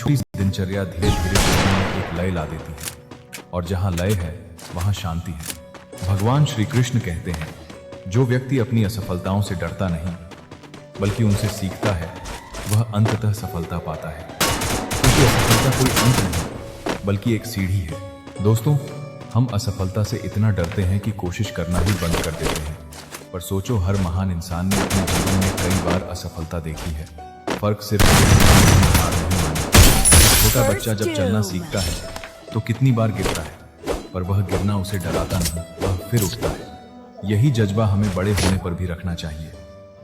छोटी सी दिनचर्या धीरे धीरे जीवन में एक लय ला देती है, और जहाँ लय है वहाँ शांति है। भगवान श्री कृष्ण कहते हैं, जो व्यक्ति अपनी असफलताओं से डरता नहीं बल्कि उनसे सीखता है, वह अंततः सफलता पाता है। क्योंकि असफलता कोई अंत नहीं बल्कि एक सीढ़ी है। दोस्तों, हम असफलता से इतना डरते हैं कि कोशिश करना ही बंद कर देते हैं। पर सोचो, हर महान इंसान ने अपने जीवन में कई बार असफलता देखी है। फर्क सिर्फ हार नहीं मानी। छोटा बच्चा जब चलना सीखता है तो कितनी बार गिरता है, पर वह गिरना उसे डराता नहीं, वह फिर उठता है। यही जज्बा हमें बड़े होने पर भी रखना चाहिए।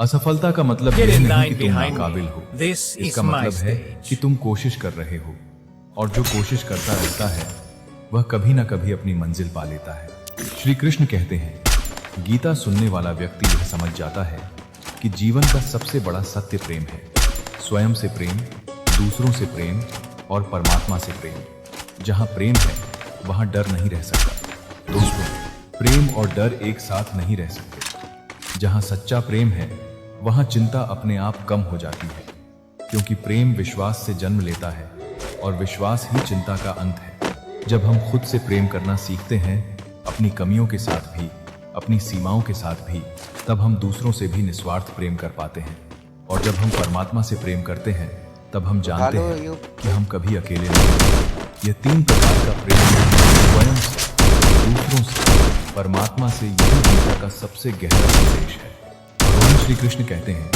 असफलता का मतलब यह नहीं कि तुम नाकाबिल हो, इसका मतलब है कि तुम कोशिश कर रहे हो, और जो कोशिश करता रहता है वह कभी ना कभी अपनी मंजिल पा लेता है। श्री कृष्ण कहते हैं, गीता सुनने वाला व्यक्ति यह समझ जाता है कि जीवन का सबसे बड़ा सत्य प्रेम है। स्वयं से प्रेम, दूसरों से प्रेम और परमात्मा से प्रेम। जहां प्रेम है वहां डर नहीं रह सकता। दोस्तों, प्रेम और डर एक साथ नहीं रह सकते। जहां सच्चा प्रेम है वहां चिंता अपने आप कम हो जाती है, क्योंकि प्रेम विश्वास से जन्म लेता है और विश्वास ही चिंता का अंत है। जब हम खुद से प्रेम करना सीखते हैं, अपनी कमियों के साथ भी, अपनी सीमाओं के साथ भी, तब हम दूसरों से भी निस्वार्थ प्रेम कर पाते हैं। और जब हम परमात्मा से प्रेम करते हैं तब हम जानते हैं कि हम कभी अकेले नहीं। ये तीन प्रकार का प्रेम स्वयं से, दूसरों से, परमात्मा से, यही गीता का सबसे गहरा संदेश है। भगवान श्री कृष्ण कहते हैं,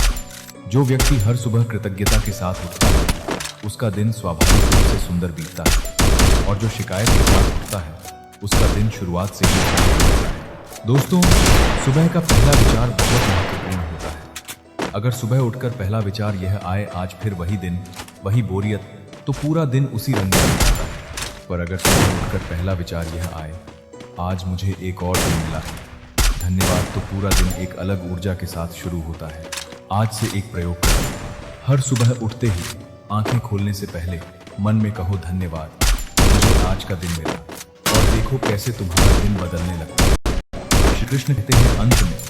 जो व्यक्ति हर सुबह कृतज्ञता के साथ उठता है उसका दिन स्वाभाविक रूप से सुंदर बीतता है, और जो शिकायत के साथ उठता है उसका दिन शुरुआत से ही होता है। दोस्तों, सुबह का पहला विचार बहुत महत्वपूर्ण होता है। अगर सुबह उठकर पहला विचार यह आए, आज फिर वही दिन, वही बोरियत, तो पूरा दिन उसी रंग में जाता है। पर अगर सुबह उठकर पहला विचार यह आए, आज मुझे एक और दिन मिला है, धन्यवाद, तो पूरा दिन एक अलग ऊर्जा के साथ शुरू होता है। आज से एक प्रयोग करें। हर सुबह उठते ही आंखें खोलने से पहले मन में कहो, धन्यवाद, मुझे आज का दिन मिला, और देखो कैसे तुम्हारा दिन बदलने लगता है। श्री कृष्ण कहते हैं, अंत में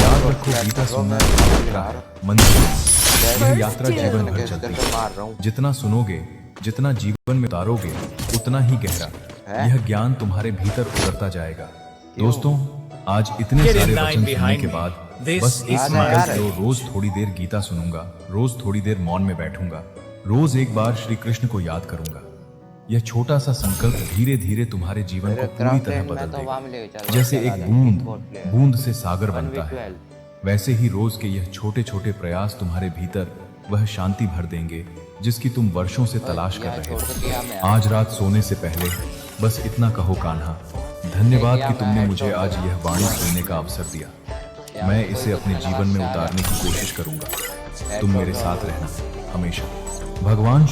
याद रखो, गीता सुनना एक यात्रा है, मंजिल। यह यात्रा जीवन भर चलती है। जितना सुनोगे, जितना जीवन में उतारोगे, उतना ही गहरा यह ज्ञान तुम्हारे भीतर उतरता जाएगा। दोस्तों, आज इतने सारे वचन सुनने के बाद बस एक संकल्प लो, रोज थोड़ी देर गीता सुनूंगा, रोज थोड़ी देर मौन में बैठूंगा, रोज एक बार श्री कृष्ण को याद करूंगा। यह छोटा सा संकल्प धीरे धीरे तुम्हारे जीवन को पूरी तरह बदल देगा। जैसे एक बूंद बूंद से सागर बनता है, वैसे ही रोज के यह छोटे छोटे प्रयास तुम्हारे भीतर वह शांति भर देंगे जिसकी तुम वर्षों से तलाश कर रहे हो। आज रात सोने से पहले बस इतना कहो, कान्हा, धन्यवाद कि तुमने मुझे आज यह वाणी सुनने का अवसर दिया। मैं इसे अपने जीवन में उतारने की कोशिश करूंगा। तुम मेरे साथ रहना हमेशा। भगवान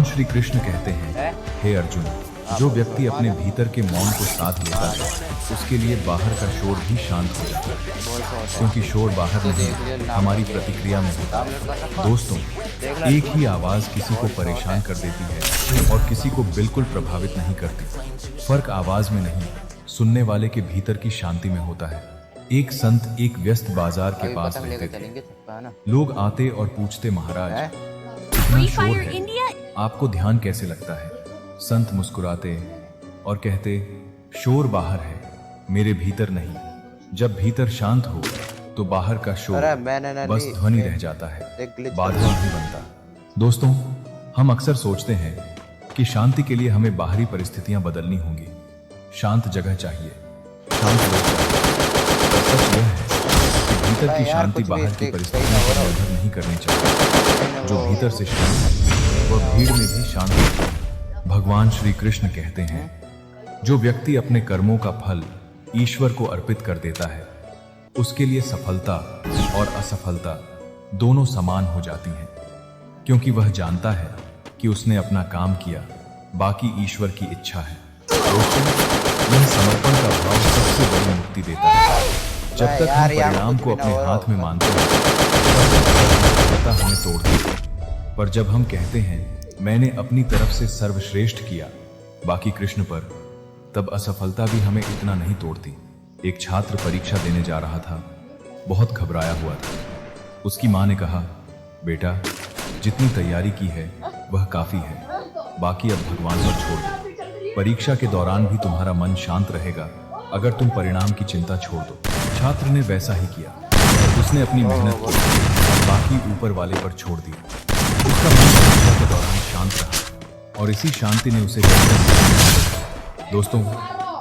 श्री कृष्ण कहते हैं, हे अर्जुन, जो व्यक्ति अपने भीतर के मौन को साथ लेता है उसके लिए बाहर का शोर भी शांत हो जाता है, क्योंकि शोर बाहर नहीं, हमारी प्रतिक्रिया में होता है। दोस्तों, एक ही आवाज किसी को परेशान कर देती है और किसी को बिल्कुल प्रभावित नहीं करती। फर्क आवाज में नहीं, सुनने वाले के भीतर की शांति में होता है। एक संत एक व्यस्त बाजार के पास रहते थे। लोग आते और पूछते, महाराज, इतना शोर है, आपको ध्यान कैसे लगता है? संत मुस्कुराते और कहते, शोर बाहर है, मेरे भीतर नहीं। जब भीतर शांत हो तो बाहर का शोर बस ध्वनि रह जाता है, बाधा नहीं बनता। दोस्तों, हम अक्सर सोचते हैं कि शांति के लिए हमें बाहरी परिस्थितियां बदलनी होंगी, शांत जगह चाहिए, शांत लोग चाहिए। सच यह है कि भीतर की शांति बाहर की परिस्थितियों पर निर्भर नहीं करनी चाहिए। जो भीतर से शांत है वह भीड़ में भी शांत होता है। भगवान श्री कृष्ण कहते हैं, जो व्यक्ति अपने कर्मों का फल ईश्वर को अर्पित कर देता है उसके लिए सफलता और असफलता दोनों समान हो जाती हैं, क्योंकि वह जानता है कि उसने अपना काम किया, बाकी ईश्वर की इच्छा है। दोस्तों, यह समर्पण का भाव सबसे बड़ी मुक्ति देता है। जब तक हम परिणाम को अपने हाथ में मानते हैं तब तक हमें तोड़ती है, पर जब हम कहते हैं, मैंने अपनी तरफ से सर्वश्रेष्ठ किया, बाकी कृष्ण पर, तब असफलता भी हमें इतना नहीं तोड़ती। एक छात्र परीक्षा देने जा रहा था, बहुत घबराया हुआ था। उसकी माँ ने कहा, बेटा, जितनी तैयारी की है वह काफी है, बाकी अब भगवान पर छोड़ दो। परीक्षा के दौरान भी तुम्हारा मन शांत रहेगा अगर तुम परिणाम की चिंता छोड़ दो। छात्र ने वैसा ही किया। उसने अपनी मेहनत की और बाकी ऊपर वाले पर छोड़ दिया। उसका मन परीक्षा के दौरान शांत रहा और इसी शांति ने उसे दोस्तों,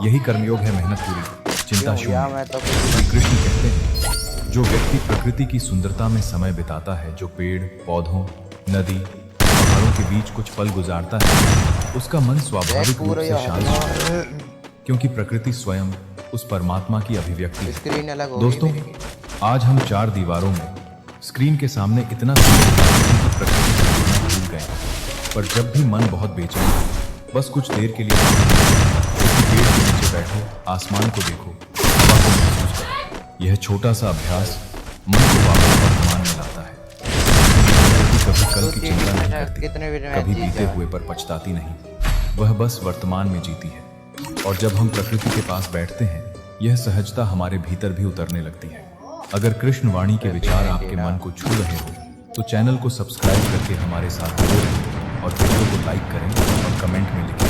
यही कर्मयोग है, मेहनत पूरी, चिंता शून्य। श्री कृष्ण कहते हैं, जो व्यक्ति प्रकृति की सुंदरता में समय बिताता है, जो पेड़ पौधों, नदी, पहाड़ों के बीच कुछ पल गुजारता है, उसका मन स्वाभाविक रूप से शांत होता है, क्योंकि प्रकृति स्वयं उस परमात्मा की अभिव्यक्ति है। दोस्तों, आज हम चार दीवारों में स्क्रीन के सामने इतना प्रकृति से जुड़ना भूल गए हैं। पर जब भी मन बहुत बेचैन है, बस कुछ देर के लिए किसी पेड़ के नीचे बैठो, आसमान को देखो, हवा को महसूस करो। यह छोटा सा अभ्यास मन को वापस वर्तमान में लाता है। कभी कल की चिंता नहीं करती, कभी बीते हुए पर पछताती नहीं, वह बस वर्तमान में जीती है। और जब हम प्रकृति के पास बैठते हैं, यह सहजता हमारे भीतर भी उतरने लगती है। अगर कृष्ण वाणी के विचार आपके मन को छू रहे हो तो चैनल को सब्सक्राइब करके हमारे साथ जुड़े रहें और वीडियो को लाइक करें और कमेंट में लिखें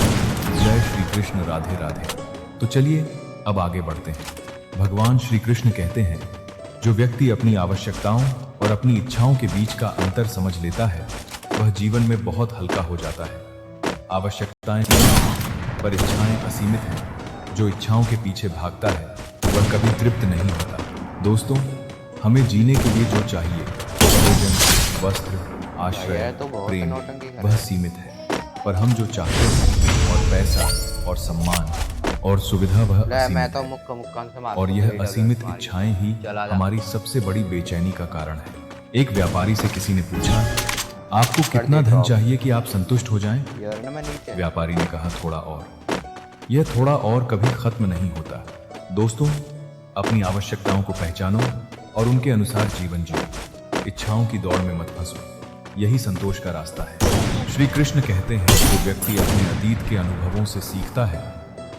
जय श्री कृष्ण, राधे राधे। तो चलिए अब आगे बढ़ते हैं। भगवान श्री कृष्ण कहते हैं, जो व्यक्ति अपनी आवश्यकताओं और अपनी इच्छाओं के बीच का अंतर समझ लेता है, वह जीवन में बहुत हल्का हो जाता है। आवश्यकताएं पर इच्छाएं असीमित हैं। जो इच्छाओं के पीछे भागता है वह कभी तृप्त नहीं होता। दोस्तों, हमें जीने के लिए जो चाहिए, भोजन, वस्त्र, आश्रय, प्रेम, वह सीमित है। पर हम जो चाहते हैं, और पैसा और सम्मान और सुविधा, वह असीमित है। और यह असीमित इच्छाएं ही हमारी सबसे बड़ी बेचैनी का कारण है। एक व्यापारी से किसी ने पूछा, आपको कितना धन चाहिए कि आप संतुष्ट हो जाएं? व्यापारी ने कहा, थोड़ा और। यह थोड़ा और कभी खत्म नहीं होता। दोस्तों, अपनी आवश्यकताओं को पहचानो और उनके अनुसार जीवन जियो। इच्छाओं की दौड़ में मत फंसो, यही संतोष का रास्ता है। श्री कृष्ण कहते हैं, जो व्यक्ति अपने अतीत के अनुभवों से सीखता है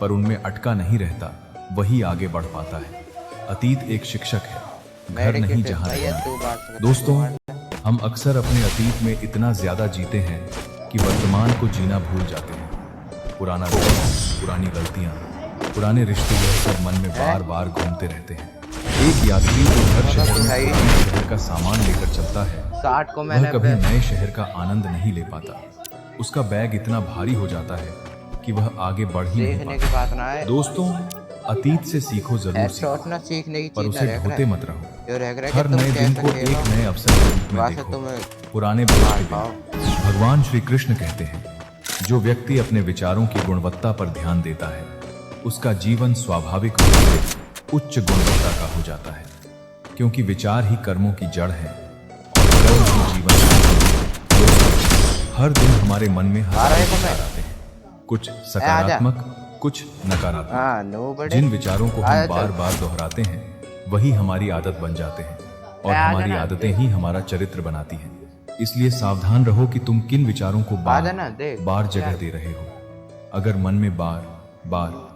पर उनमें अटका नहीं रहता, वही आगे बढ़ पाता है। अतीत एक शिक्षक है, घर नहीं जहां रहना। दोस्तों, हम अक्सर अपने अतीत में इतना ज्यादा जीते हैं कि वर्तमान को जीना भूल जाते हैं। पुराना वक्त, पुरानी गलतियां, पुराने रिश्ते, यह सब मन में बार बार घूमते रहते हैं। एक यात्री जो हर शहर में पुराने शहर का सामान लेकर चलता है, वह कभी नए शहर का आनंद नहीं ले पाता। उसका बैग इतना भारी हो जाता है कि वह आगे बढ़ ही नहीं पाता। दोस्तों, अतीत से सीखो जरूर सीखो, पर उसे ढोते मत रहो। हर नए दिन को एक नए अवसर के रूप में देखो, पुराने बोझ के दिन। भगवान श्री कृष्ण कहते हैं, जो व्यक्ति अपने विचारों की गुणवत्ता पर ध्यान देता है, उसका जीवन स्वाभाविक रूप से उच्च गुणवत्ता का हो जाता है, क्योंकि विचार ही कर्मों की जड़ है और कर्म ही जीवन का। हर दिन हमारे मन में हजारों विचार आते हैं, कुछ सकारात्मक, कुछ नकारात्मक। जिन विचारों को हम बार बार दोहराते हैं, वही हमारी आदत बन जाते हैं और हमारी आदतें ही हमारा चरित्र बनाती हैं। इसलिए सावधान रहो कि तुम किन विचारों को बार बार जगह दे रहे हो। अगर मन में बार बार